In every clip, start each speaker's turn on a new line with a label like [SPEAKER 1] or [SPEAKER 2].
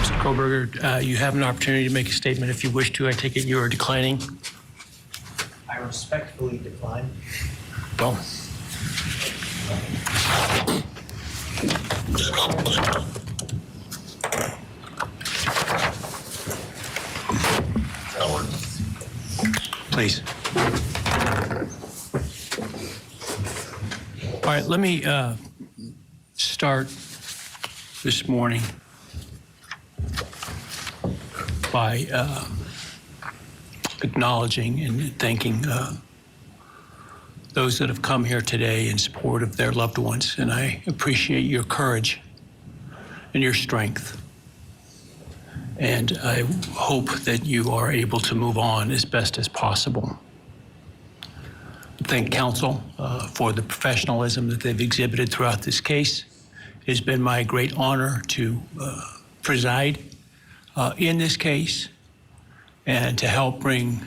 [SPEAKER 1] Mr. Kohberger, you have an opportunity to make a statement if you wish to. I take it you are declining.
[SPEAKER 2] I respectfully decline.
[SPEAKER 1] Well. Please. All right, let me start this morning by acknowledging and thanking those that have come here today in support of their loved ones. And I appreciate your courage and your strength. And I hope that you are able to move on as best as possible. Thank counsel for the professionalism that they've exhibited throughout this case. It has been my great honor to preside in this case and to help bring,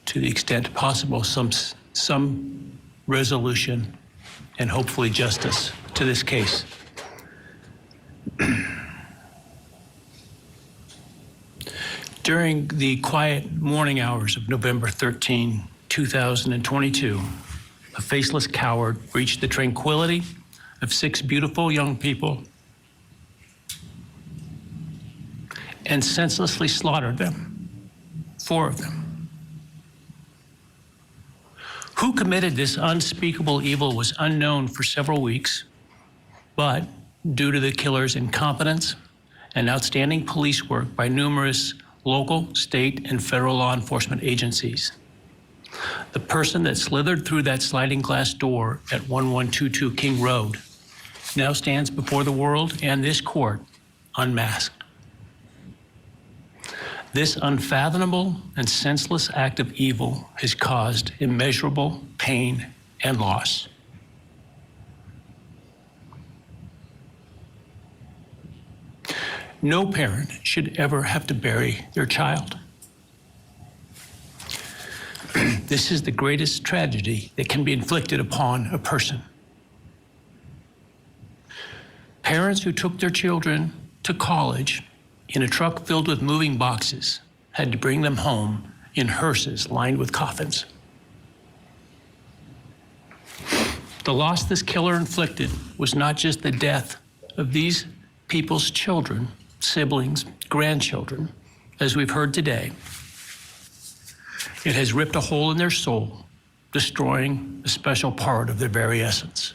[SPEAKER 1] to the extent possible, some resolution and hopefully justice to this case. During the quiet morning hours of November 13, 2022, a faceless coward breached the tranquility of 6 beautiful young people and senselessly slaughtered them, 4 of them. Who committed this unspeakable evil was unknown for several weeks, but due to the killer's incompetence and outstanding police work by numerous local, state, and federal law enforcement agencies, the person that slithered through that sliding glass door at 1122 King Road now stands before the world and this court unmasked. This unfathomable and senseless act of evil has caused immeasurable pain and loss. No parent should ever have to bury their child. This is the greatest tragedy that can be inflicted upon a person. Parents who took their children to college in a truck filled with moving boxes had to bring them home in hearses lined with coffins. The loss this killer inflicted was not just the death of these people's children, siblings, grandchildren, as we've heard today. It has ripped a hole in their soul, destroying a special part of their very essence.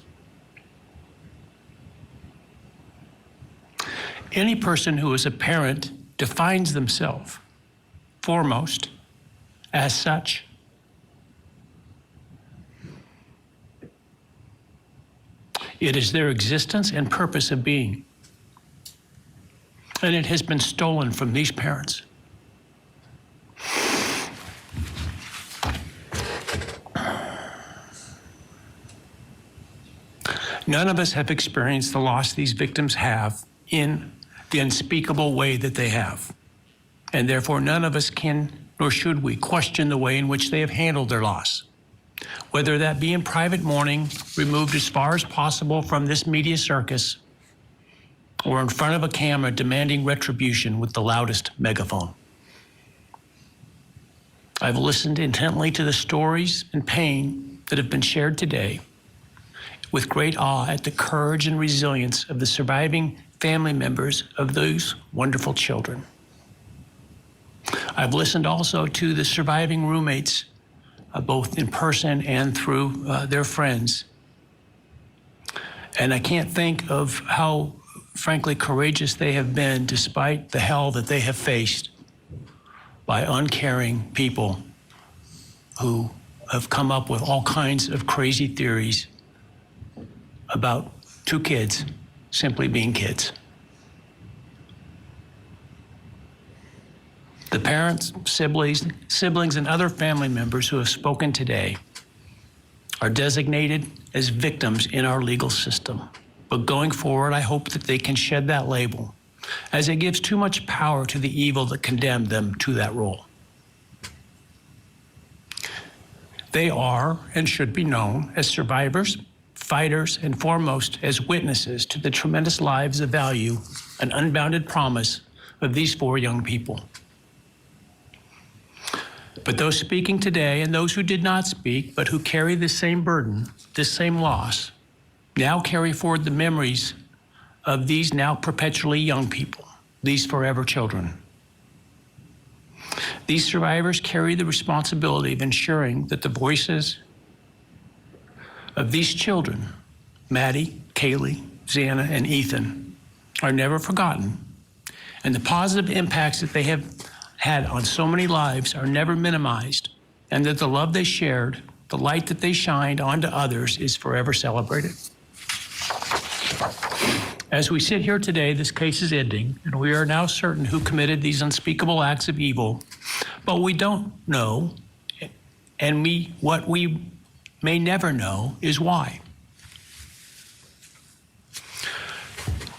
[SPEAKER 1] Any person who is a parent defines themselves foremost as such. It is their existence and purpose of being. And it has been stolen from these parents. None of us have experienced the loss these victims have in the unspeakable way that they have. And therefore, none of us can, nor should we, question the way in which they have handled their loss. Whether that be in private mourning, removed as far as possible from this media circus, or in front of a camera demanding retribution with the loudest megaphone. I've listened intently to the stories and pain that have been shared today, with great awe at the courage and resilience of the surviving family members of those wonderful children. I've listened also to the surviving roommates, both in person and through their friends. And I can't think of how, frankly, courageous they have been despite the hell that they have faced by uncaring people who have come up with all kinds of crazy theories about 2 kids simply being kids. The parents, siblings, and other family members who have spoken today are designated as victims in our legal system. But going forward, I hope that they can shed that label, as it gives too much power to the evil that condemned them to that role. They are and should be known as survivors, fighters, and foremost as witnesses to the tremendous lives of value an unbounded promise of these 4 young people. But those speaking today and those who did not speak, but who carry this same burden, this same loss, now carry forward the memories of these now perpetually young people, these forever children. These survivors carry the responsibility of ensuring that the voices of these children, Maddie, Kaylee, Xana, and Ethan, are never forgotten, and the positive impacts that they have had on so many lives are never minimized, and that the love they shared, the light that they shined onto others is forever celebrated. As we sit here today, this case is ending, and we are now certain who committed these unspeakable acts of evil, but we don't know, and what we may never know is why.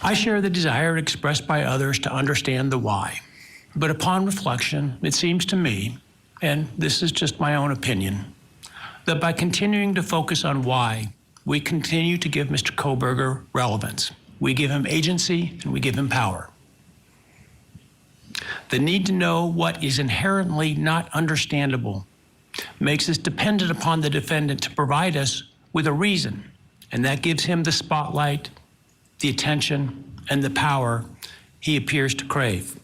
[SPEAKER 1] I share the desire expressed by others to understand the why. But upon reflection, it seems to me, and this is just my own opinion, that by continuing to focus on why, we continue to give Mr. Kohberger relevance. We give him agency and we give him power. The need to know what is inherently not understandable makes us dependent upon the defendant to provide us with a reason, and that gives him the spotlight, the attention, and the power he appears to crave.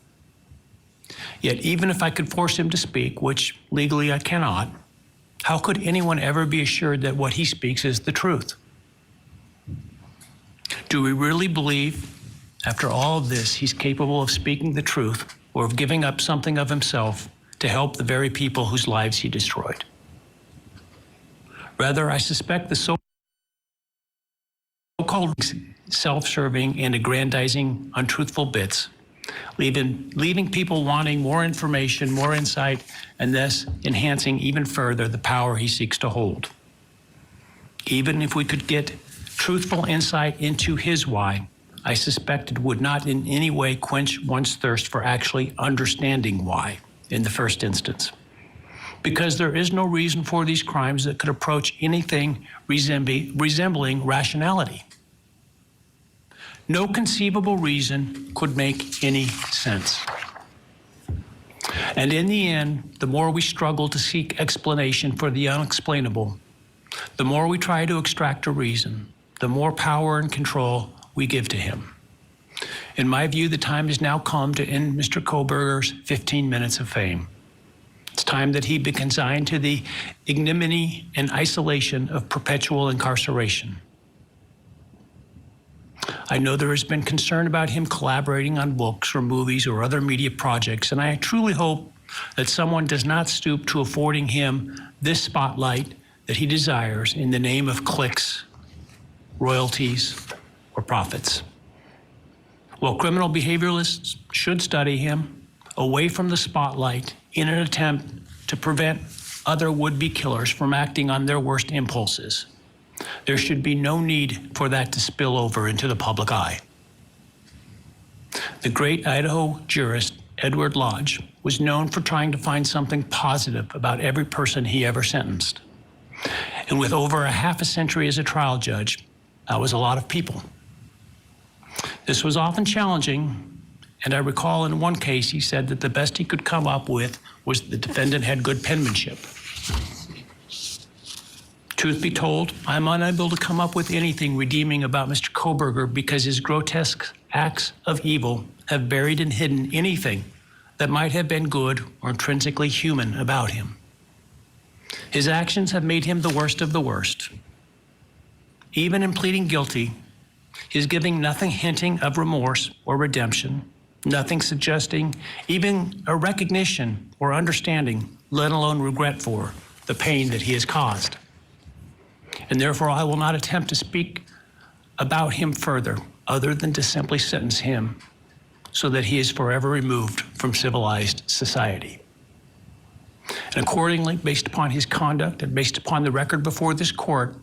[SPEAKER 1] Yet even if I could force him to speak, which legally I cannot, how could anyone ever be assured that what he speaks is the truth? Do we really believe, after all of this, he's capable of speaking the truth or of giving up something of himself to help the very people whose lives he destroyed? Rather, I suspect the so-called self-serving and aggrandizing untruthful bits, leaving people wanting more information, more insight, and thus enhancing even further the power he seeks to hold. Even if we could get truthful insight into his why, I suspect it would not in any way quench one's thirst for actually understanding why in the first instance. Because there is no reason for these crimes that could approach anything resembling rationality. No conceivable reason could make any sense. And in the end, the more we struggle to seek explanation for the unexplainable, the more we try to extract a reason, the more power and control we give to him. In my view, the time has now come to end Mr. Kohberger's 15 minutes of fame. It's time that he be consigned to the ignominy and isolation of perpetual incarceration. I know there has been concern about him collaborating on books or movies or other media projects, and I truly hope that someone does not stoop to affording him this spotlight that he desires in the name of clicks, royalties, or profits. While criminal behavioralists should study him away from the spotlight in an attempt to prevent other would-be killers from acting on their worst impulses, there should be no need for that to spill over into the public eye. The great Idaho jurist Edward Lodge was known for trying to find something positive about every person he ever sentenced. And with over a half a century as a trial judge, that was a lot of people. This was often challenging, and I recall in one case he said that the best he could come up with was the defendant had good penmanship. Truth be told, I'm unable to come up with anything redeeming about Mr. Kohberger because his grotesque acts of evil have buried and hidden anything that might have been good or intrinsically human about him. His actions have made him the worst of the worst. Even in pleading guilty, he is giving nothing hinting of remorse or redemption, nothing suggesting even a recognition or understanding, let alone regret for the pain that he has caused. And therefore, I will not attempt to speak about him further, other than to simply sentence him so that he is forever removed from civilized society. And accordingly, based upon his conduct and based upon the record before this court,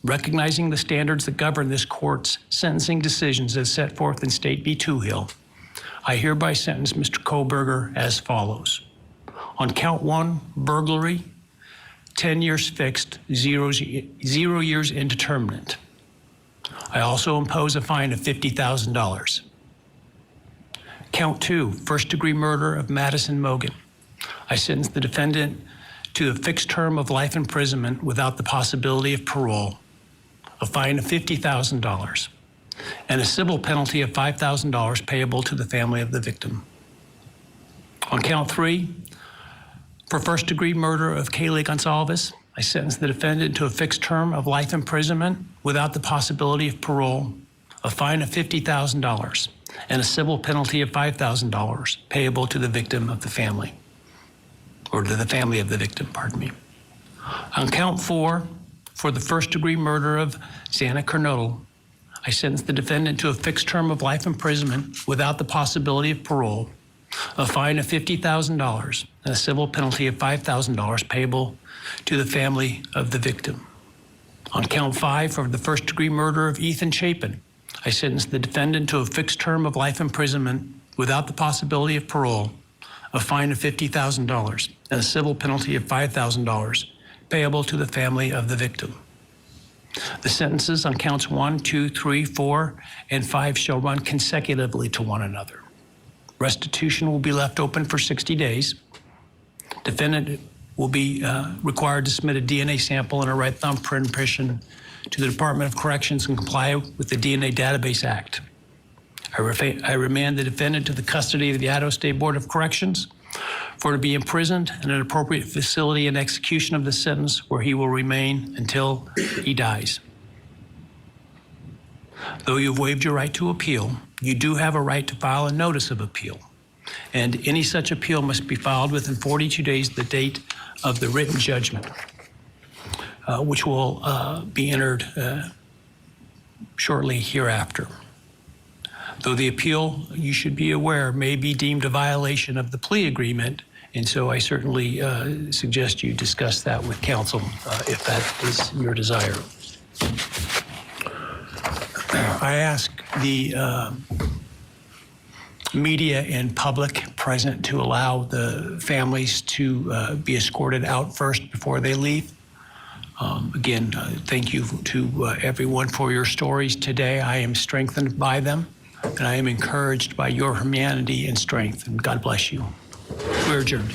[SPEAKER 1] recognizing the standards that govern this court's sentencing decisions as set forth in State v. Toohill, I hereby sentence Mr. Kohberger as follows. On count 1, burglary, 10 years fixed, 0 years indeterminate. I also impose a fine of $50,000. Count 2, first-degree murder of Madison Mogan. I sentence the defendant to a fixed term of life imprisonment without the possibility of parole, a fine of $50,000, and a civil penalty of $5,000 payable to the family of the victim. On count 3, for first-degree murder of Kaylee Gonsalves, I sentence the defendant to a fixed term of life imprisonment without the possibility of parole, a fine of $50,000, and a civil penalty of $5,000 payable to the victim of the family, or to the family of the victim, pardon me. On count 4, for the first-degree murder of Xana Kernodle, I sentence the defendant to a fixed term of life imprisonment without the possibility of parole, a fine of $50,000, and a civil penalty of $5,000 payable to the family of the victim. On count 5, for the first-degree murder of Ethan Chapin, I sentence the defendant to a fixed term of life imprisonment without the possibility of parole, a fine of $50,000, and a civil penalty of $5,000 payable to the family of the victim. The sentences on counts 1, 2, 3, 4, and 5 shall run consecutively to one another. Restitution will be left open for 60 days. Defendant will be required to submit a DNA sample and a right thumbprint impression to the Department of Corrections and comply with the DNA Database Act. I remand the defendant to the custody of the Idaho State Board of Corrections for to be imprisoned in an appropriate facility in execution of the sentence where he will remain until he dies. Though you've waived your right to appeal, you do have a right to file a notice of appeal, and any such appeal must be filed within 42 days of the date of the written judgment, which will be entered shortly hereafter. Though the appeal, you should be aware, may be deemed a violation of the plea agreement, and so I certainly suggest you discuss that with counsel if that is your desire. I ask the media and public present to allow the families to be escorted out first before they leave. Again, thank you to everyone for your stories today. I am strengthened by them, and I am encouraged by your humanity and strength, and God bless you. We're adjourned.